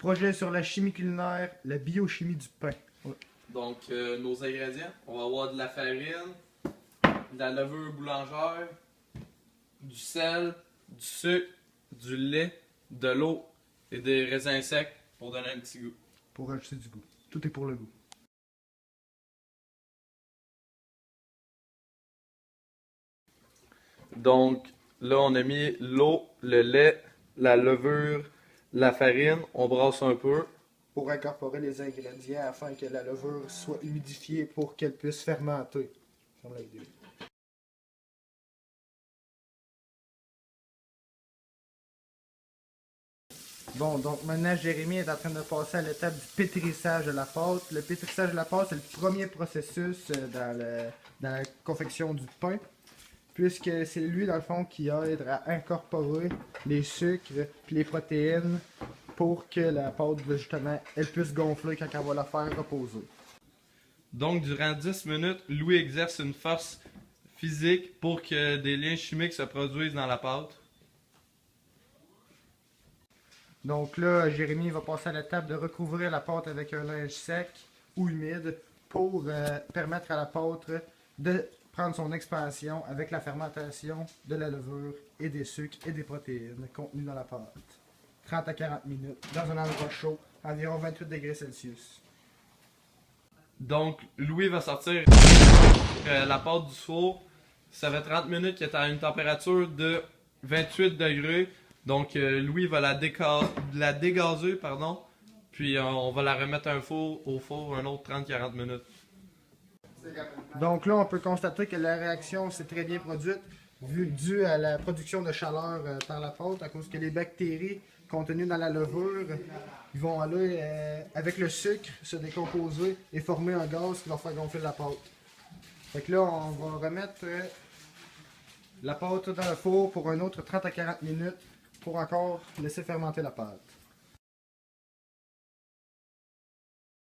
projet sur la chimie culinaire, la biochimie du pain. Donc, nos ingrédients, on va avoir de la farine, de la levure boulangère, du sel, du sucre, du lait, de l'eau et des raisins secs pour donner un petit goût. Pour ajouter du goût. Tout est pour le goût. Donc, là, on a mis l'eau, le lait, la levure, la farine, on brasse un peu. Pour incorporer les ingrédients afin que la levure soit humidifiée pour qu'elle puisse fermenter. Ferme la vidéo. Bon, donc maintenant Jérémy est en train de passer à l'étape du pétrissage de la pâte. Le pétrissage de la pâte, c'est le premier processus dans la confection du pain, puisque c'est lui, dans le fond, qui aide à incorporer les sucres et les protéines pour que la pâte, justement, elle puisse gonfler quand on va la faire reposer. Donc, durant 10 minutes, Louis exerce une force physique pour que des liens chimiques se produisent dans la pâte. Donc là, Jérémy va passer à l'étape de recouvrir la pâte avec un linge sec ou humide pour permettre à la pâte de prendre son expansion avec la fermentation de la levure et des sucres et des protéines contenus dans la pâte. 30 à 40 minutes dans un endroit chaud, environ 28 degrés Celsius. Donc, Louis va sortir la pâte du four. Ça fait 30 minutes qu'elle est à une température de 28 degrés. Donc, Louis va la dégazer, puis on va la remettre au four un autre 30-40 minutes. Donc là, on peut constater que la réaction s'est très bien produite, due à la production de chaleur par la pâte, à cause que les bactéries contenues dans la levure, ils vont aller, avec le sucre, se décomposer et former un gaz qui va faire gonfler la pâte. Fait que là, on va remettre la pâte dans le four pour un autre 30 à 40 minutes pour encore laisser fermenter la pâte.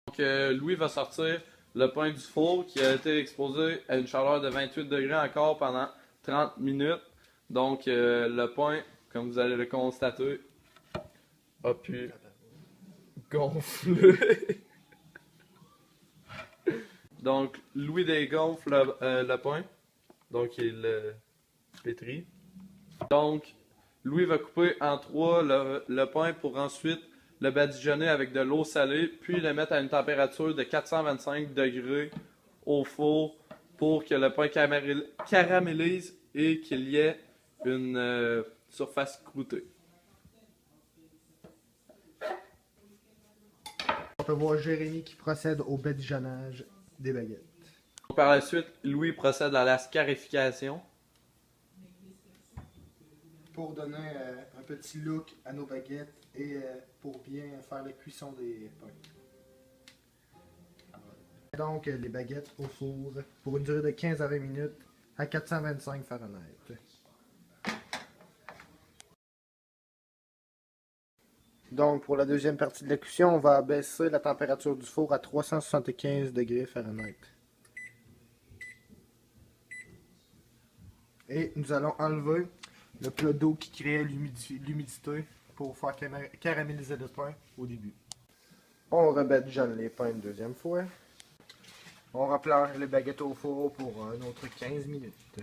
Donc, Louis va sortir le pain du four qui a été exposé à une chaleur de 28 degrés encore pendant 30 minutes. Donc, le pain, comme vous allez le constater, a pu gonfler. Donc, Louis dégonfle le pain. Donc, il le pétrit. Donc, Louis va couper en trois le pain pour ensuite le badigeonner avec de l'eau salée, puis le mettre à une température de 425 degrés au four pour que le pain caramélise et qu'il y ait une surface croûtée. On peut voir Jérémy qui procède au badigeonnage des baguettes. Par la suite, Louis procède à la scarification. Pour donner un petit look à nos baguettes et pour bien faire la cuisson des pains. Donc les baguettes au four pour une durée de 15 à 20 minutes à 425 Fahrenheit. Donc pour la deuxième partie de la cuisson, on va abaisser la température du four à 375 degrés Fahrenheit. Et nous allons enlever le plat d'eau qui créait l'humidité pour faire caraméliser le pain au début. On rebadigeonne les pains une deuxième fois. On replonge les baguettes au four pour un autre 15 minutes.